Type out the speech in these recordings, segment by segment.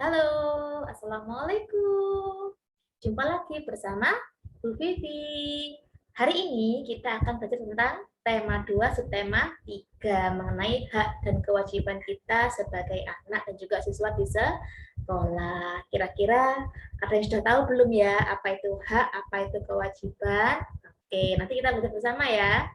Halo, Assalamualaikum. Jumpa lagi bersama Bu Vivi. Hari ini kita akan belajar tentang tema 2, subtema 3 mengenai hak dan kewajiban kita sebagai anak dan juga siswa di sekolah. Kira-kira ada yang sudah tahu belum ya apa itu hak, apa itu kewajiban? Oke, nanti kita belajar bersama ya.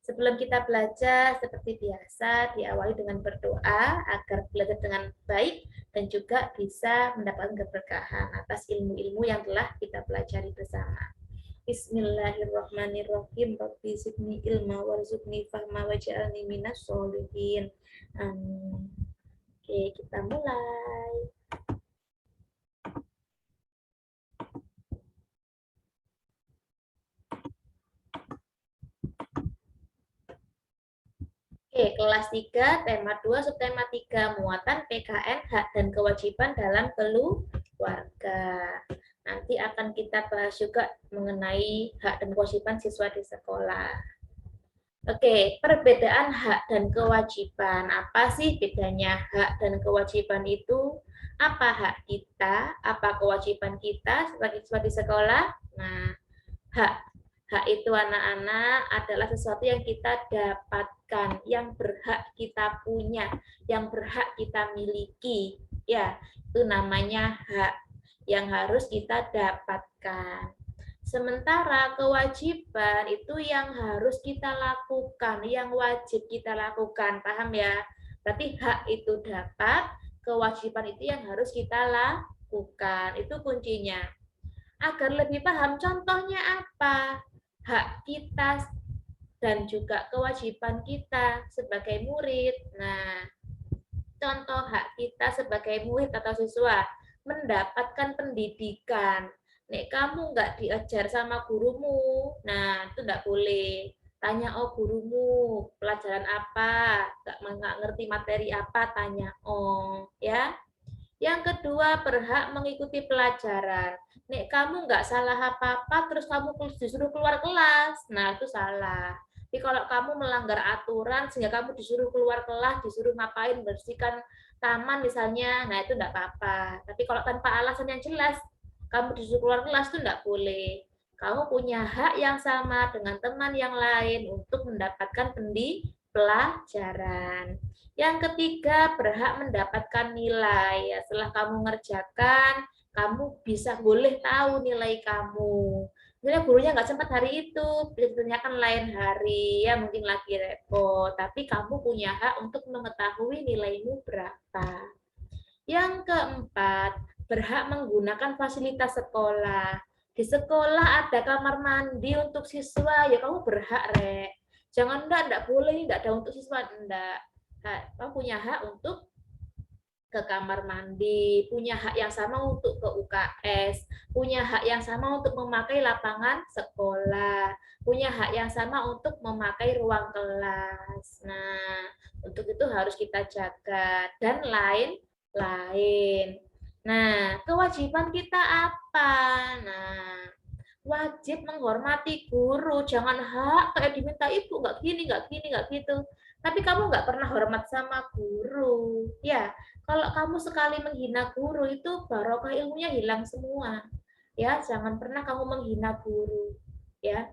Sebelum kita belajar, seperti biasa, diawali dengan berdoa agar belajar dengan baik dan juga bisa mendapatkan keberkahan atas ilmu-ilmu yang telah kita pelajari bersama. Bismillahirrahmanirrahim. Rabbi zidni ilma warzuqni fahma waj'alni minas sholihin. Amin. Oke, kita mulai. Oke, kelas 3, tema 2, subtema 3, muatan PKN, hak dan kewajiban dalam keluarga. Nanti akan kita bahas juga mengenai hak dan kewajiban siswa di sekolah. Oke, perbedaan hak dan kewajiban. Apa sih bedanya hak dan kewajiban itu? Apa hak kita? Apa kewajiban kita sebagai siswa di sekolah? Nah, hak hak itu anak-anak adalah sesuatu yang kita dapatkan, yang berhak kita punya, yang berhak kita miliki. Ya, itu namanya hak yang harus kita dapatkan. Sementara kewajiban itu yang harus kita lakukan, yang wajib kita lakukan. Paham ya? Berarti hak itu dapat, kewajiban itu yang harus kita lakukan. Itu kuncinya. Agar lebih paham, contohnya apa? Hak kita dan juga kewajiban kita sebagai murid. Nah, contoh hak kita sebagai murid atau siswa mendapatkan pendidikan. Nek kamu nggak diajar sama gurumu, nah itu nggak boleh. Tanya oh gurumu pelajaran apa, nggak ngerti materi apa, tanya oh ya. Yang kedua, berhak mengikuti pelajaran. Nek kamu nggak salah apa-apa, terus kamu disuruh keluar kelas. Nah, itu salah. Jadi kalau kamu melanggar aturan, sehingga kamu disuruh keluar kelas, disuruh ngapain, bersihkan taman misalnya, nah itu enggak apa-apa. Tapi kalau tanpa alasan yang jelas, kamu disuruh keluar kelas itu enggak boleh. Kamu punya hak yang sama dengan teman yang lain untuk mendapatkan pelajaran. Yang ketiga, berhak mendapatkan nilai. Ya, setelah kamu ngerjakan, kamu bisa boleh tahu nilai kamu. Misalnya gurunya nggak sempat hari itu, bisa ditanyakan lain hari, ya mungkin lagi repot. Tapi kamu punya hak untuk mengetahui nilaimu berapa. Yang keempat, berhak menggunakan fasilitas sekolah. Di sekolah ada kamar mandi untuk siswa, ya kamu berhak, Rek. Jangan enggak boleh, enggak ada untuk siswa, enggak. Kamu punya hak untuk ke kamar mandi, punya hak yang sama untuk ke UKS, punya hak yang sama untuk memakai lapangan sekolah, punya hak yang sama untuk memakai ruang kelas. Nah, untuk itu harus kita jaga dan lain-lain. Nah, kewajiban kita apa? Nah, wajib menghormati guru, jangan hak kayak diminta ibu nggak gini, nggak gini, nggak gitu. Tapi kamu nggak pernah hormat sama guru, ya. Kalau kamu sekali menghina guru itu barokah ilmunya hilang semua. Ya, jangan pernah kamu menghina guru, ya.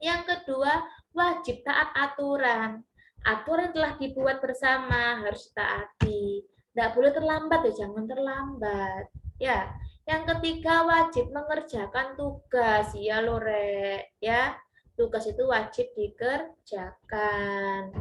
Yang kedua, wajib taat aturan. Aturan telah dibuat bersama harus taati. Tidak boleh terlambat ya, jangan terlambat. Ya. Yang ketiga, wajib mengerjakan tugas. Ya, Lore, ya. Tugas itu wajib dikerjakan.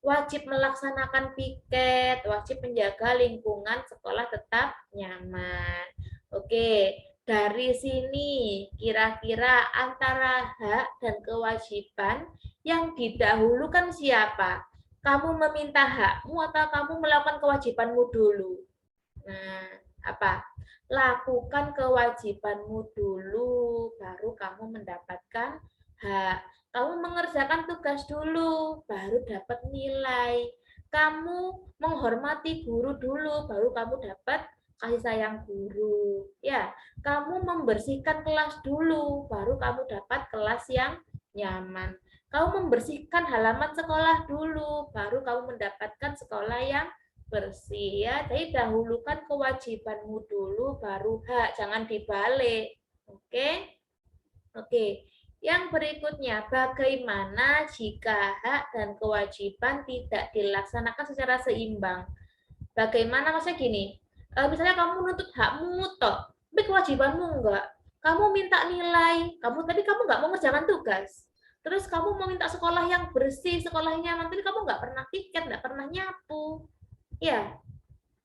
Wajib melaksanakan piket, wajib menjaga lingkungan sekolah tetap nyaman. Oke, dari sini kira-kira antara hak dan kewajiban yang didahulukan siapa? Kamu meminta hakmu atau kamu melakukan kewajibanmu dulu? Nah, apa? Lakukan kewajibanmu dulu, baru kamu mendapatkan hak. Kamu mengerjakan tugas dulu, baru dapat nilai. Kamu menghormati guru dulu, baru kamu dapat kasih sayang guru. Ya, kamu membersihkan kelas dulu, baru kamu dapat kelas yang nyaman. Kamu membersihkan halaman sekolah dulu, baru kamu mendapatkan sekolah yang bersih ya. Jadi dahulukan kewajibanmu dulu baru hak, jangan dibalik. Oke? Oke. Yang berikutnya, bagaimana jika hak dan kewajiban tidak dilaksanakan secara seimbang? Bagaimana maksudnya gini, misalnya kamu nuntut hakmu toh, tapi kewajibanmu enggak. Kamu minta nilai, kamu nggak mau ngerjakan tugas. Terus kamu mau minta sekolah yang bersih, sekolahnya nyaman, tapi kamu nggak pernah piket, nggak pernah nyapu. Ya,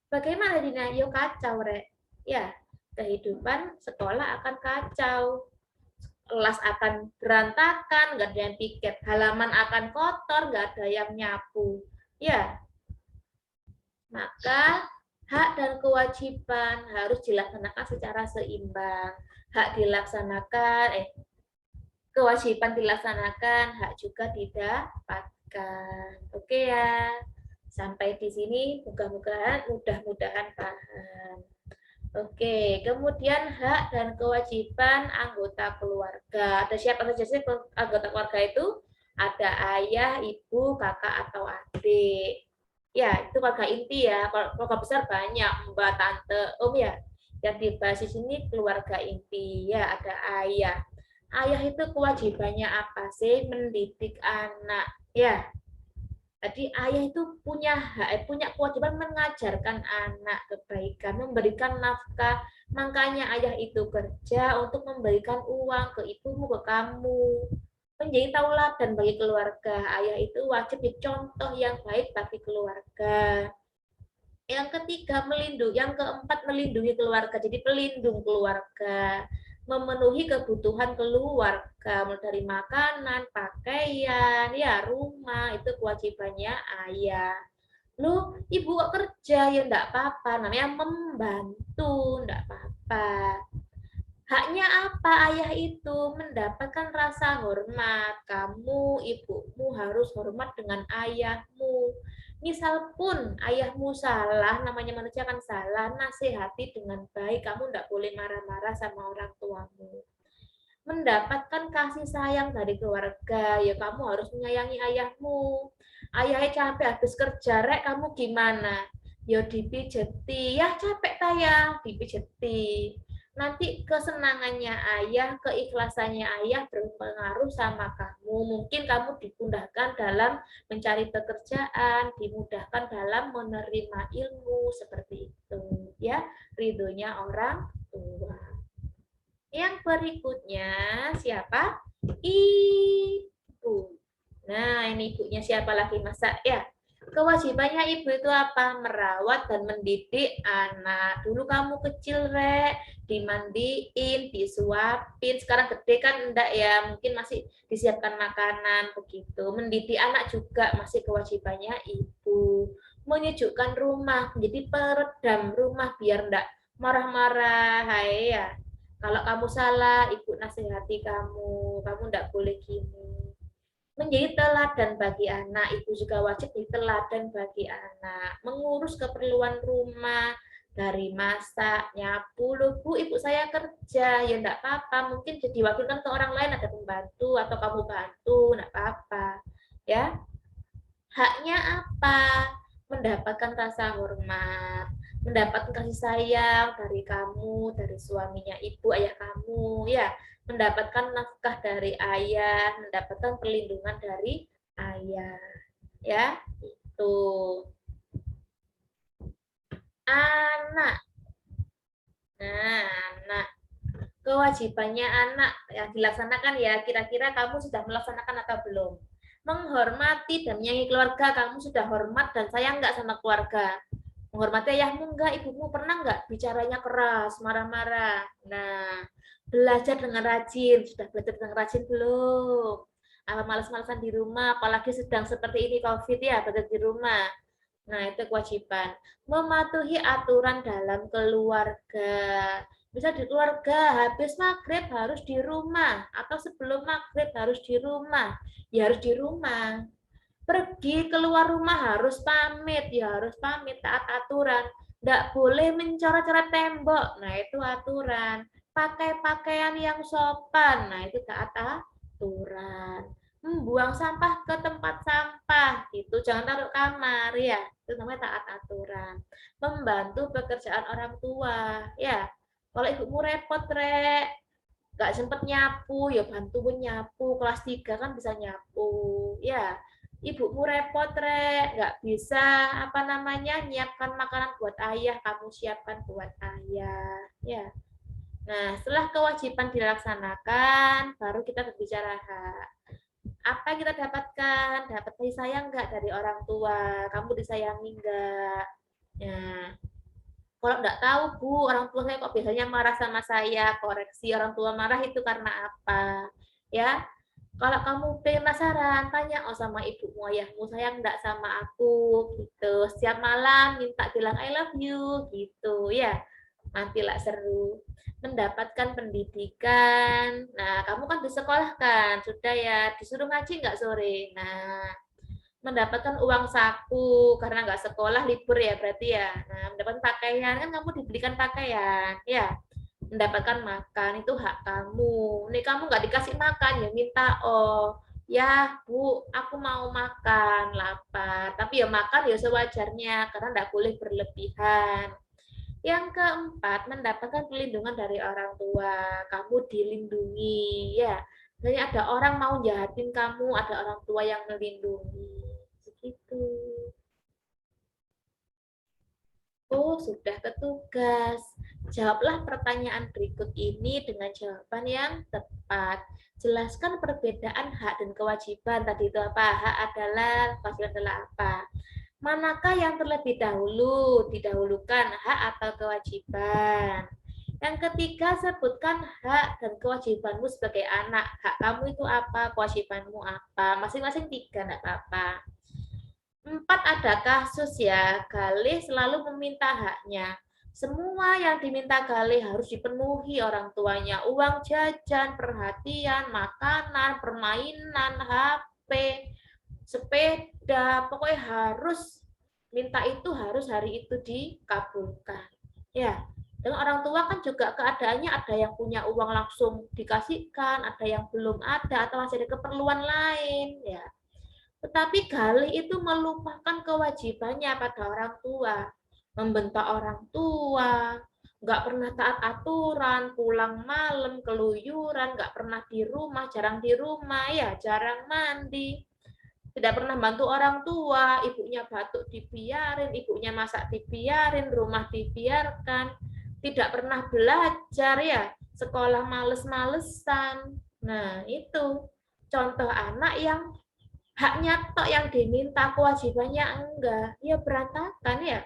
bagaimana Dina? Yo kacau, Rek. Ya, kehidupan sekolah akan kacau. Kelas akan berantakan, nggak ada yang piket. Halaman akan kotor, nggak ada yang nyapu. Ya, maka hak dan kewajiban harus dilaksanakan secara seimbang. Hak dilaksanakan, kewajiban dilaksanakan, hak juga didapatkan. Oke ya. Sampai di sini mudah-mudahan paham. Oke, kemudian hak dan kewajiban anggota keluarga. Ada siapa saja sih anggota keluarga itu? Ada ayah, ibu, kakak, atau adik. Ya, itu keluarga inti ya. Kalau keluarga besar banyak, mbak, tante, om ya. Yang dibahas di sini keluarga inti. Ya, ada ayah. Ayah itu kewajibannya apa sih? Mendidik anak. Ya, jadi ayah itu punya kewajiban mengajarkan anak kebaikan, memberikan nafkah. Makanya ayah itu kerja untuk memberikan uang ke ibumu, ke kamu. Menjadi tauladan bagi keluarga. Ayah itu wajib dicontoh yang baik bagi keluarga. Yang ketiga melindungi, yang keempat melindungi keluarga. Jadi pelindung keluarga, memenuhi kebutuhan keluarga, mulai dari makanan, pakaian, ya rumah, itu kewajibannya ayah. Lu ibu kok kerja ya enggak apa-apa, namanya membantu, enggak apa-apa. Haknya apa ayah itu? Mendapatkan rasa hormat. Kamu, ibumu harus hormat dengan ayahmu. Misal pun ayahmu salah, namanya manusia kan salah, nasihati dengan baik. Kamu tidak boleh marah-marah sama orang tuamu. Mendapatkan kasih sayang dari keluarga, ya kamu harus menyayangi ayahmu. Ayahnya capek habis kerja, Rek, kamu gimana? Ya dipijeti, ya capek tayang, dipijeti. Nanti kesenangannya ayah, keikhlasannya ayah berpengaruh sama kamu. Mungkin kamu dimudahkan dalam mencari pekerjaan, dimudahkan dalam menerima ilmu, seperti itu. Ya, ridhonya orang tua. Yang berikutnya siapa? Ibu. Nah, ini ibunya siapa lagi masa? Ya, kewajibannya ibu itu apa? Merawat dan mendidik anak. Dulu kamu kecil, Rek, dimandiin, disuapin. Sekarang gede kan enggak ya, mungkin masih disiapkan makanan begitu. Mendidik anak juga masih kewajibannya ibu. Menyejukkan rumah, menjadi peredam rumah biar enggak marah-marah. Hai ya. Kalau kamu salah, ibu nasihati kamu enggak boleh gini. Menjadi teladan bagi anak, ibu juga wajib menjadi teladan bagi anak. Mengurus keperluan rumah, dari masak, nyapu, loh bu, ibu saya kerja, ya enggak apa-apa, mungkin jadi wakilkan ke orang lain, ada pembantu, atau kamu bantu, enggak apa-apa. Ya, haknya apa? Mendapatkan rasa hormat, mendapatkan kasih sayang dari kamu, dari suaminya ibu, ayah kamu, ya, mendapatkan nafkah dari ayah, mendapatkan perlindungan dari ayah, ya, itu. Anak, nah, anak, kewajibannya anak yang dilaksanakan ya, kira-kira kamu sudah melaksanakan atau belum? Menghormati dan menyayangi keluarga, kamu sudah hormat dan sayang nggak sama keluarga? Menghormati ayahmu enggak, ibumu pernah enggak bicaranya keras, marah-marah. Nah, belajar dengan rajin, sudah belajar dengan rajin belum? Apa malas-malasan di rumah, apalagi sedang seperti ini COVID ya, belajar di rumah. Nah, itu kewajiban. Mematuhi aturan dalam keluarga. Bisa di keluarga, habis maghrib harus di rumah, atau sebelum maghrib harus di rumah. Ya harus di rumah. Pergi keluar rumah harus pamit, ya harus pamit, taat aturan. Tidak boleh mencoret-coret tembok, nah itu aturan. Pakai pakaian yang sopan, nah itu taat aturan. Buang sampah ke tempat sampah, gitu. Jangan taruh kamar, ya. Itu namanya taat aturan. Membantu pekerjaan orang tua, ya. Kalau ibumu repot, Rek, nggak sempet nyapu, ya bantu nyapu. Kelas 3 kan bisa nyapu, ya. Ibumu repot, Rek, nggak bisa, apa namanya, nyiapkan makanan buat ayah, kamu siapkan buat ayah, ya. Nah, setelah kewajiban dilaksanakan, baru kita berbicara hak. Apa yang kita dapatkan? Dapat kasih sayang nggak dari orang tua? Kamu disayangi nggak? Nah, kalau nggak tahu Bu, orang tua saya kok biasanya marah sama saya, koreksi orang tua marah itu karena apa? Ya, kalau kamu penasaran, tanya oh sama ibumu, ayahmu sayang nggak sama aku, gitu. Setiap malam minta bilang I love you, gitu ya. Nantilah seru. Mendapatkan pendidikan. Nah, kamu kan disekolahkan, sudah ya. Disuruh ngaji nggak sore? Nah, mendapatkan uang saku karena nggak sekolah libur ya berarti ya. Nah, mendapatkan pakaian kan kamu dibelikan pakaian, ya. Mendapatkan makan itu hak kamu. Nih kamu nggak dikasih makan ya minta oh ya Bu, aku mau makan lapar. Tapi ya makan ya sewajarnya karena nggak boleh berlebihan. Yang keempat, mendapatkan perlindungan dari orang tua. Kamu dilindungi, ya. Jadi ada orang mau jahatin kamu, ada orang tua yang melindungi. Begitu. Oh, sudah petugas. Jawablah pertanyaan berikut ini dengan jawaban yang tepat. Jelaskan perbedaan hak dan kewajiban. Tadi itu apa? Hak adalah, kewajiban adalah apa? Manakah yang terlebih dahulu? Didahulukan hak atau kewajiban? Yang ketiga, sebutkan hak dan kewajibanmu sebagai anak. Hak kamu itu apa? Kewajibanmu apa? Masing-masing tiga, enggak apa-apa. 4, ada kasus ya, Galih selalu meminta haknya. Semua yang diminta Galih harus dipenuhi orang tuanya. Uang jajan, perhatian, makanan, permainan, HP, sepeda, pokoknya harus minta itu harus hari itu dikabulkan. Ya, dan orang tua kan juga keadaannya ada yang punya uang langsung dikasihkan, ada yang belum ada atau masih ada keperluan lain, ya. Tetapi Galih itu melupakan kewajibannya pada orang tua, membentak orang tua, nggak pernah taat aturan, pulang malam, keluyuran, nggak pernah di rumah, jarang di rumah, ya jarang mandi, tidak pernah bantu orang tua, ibunya batuk dibiarin, ibunya masak dibiarin, rumah dibiarkan, tidak pernah belajar ya, sekolah males-malesan. Nah, itu contoh anak yang haknya tok yang diminta, kewajibannya enggak, ya berantakan ya.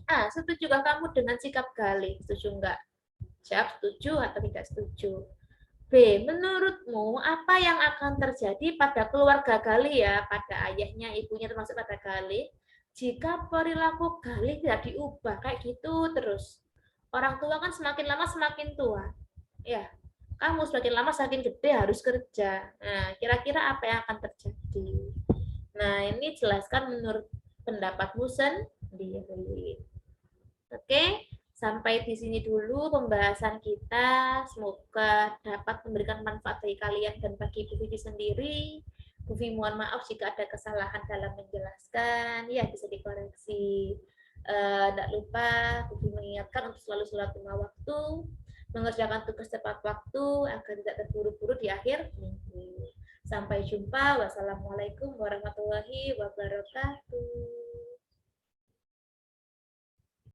Setujukah kamu dengan sikap Galih? Setuju enggak? Jawab setuju atau tidak setuju. B. Menurutmu apa yang akan terjadi pada keluarga Galih ya, pada ayahnya, ibunya termasuk pada Galih, jika perilaku Galih tidak diubah kayak gitu terus? Orang tua kan semakin lama semakin tua. Ya, kamu semakin lama semakin gede harus kerja. Nah, kira-kira apa yang akan terjadi? Nah, ini jelaskan menurut pendapatmu sendiri. Oke, sampai di sini dulu pembahasan kita. Semoga dapat memberikan manfaat bagi kalian dan bagi Bu Vivi sendiri. Bu Vivi mohon maaf jika ada kesalahan dalam menjelaskan. Ya, bisa dikoreksi. Tidak lupa Bu Vivi mengingatkan untuk selalu sholat lima waktu, mengerjakan tugas tepat waktu agar tidak terburu-buru di akhir minggu. Sampai jumpa. Wassalamualaikum warahmatullahi wabarakatuh.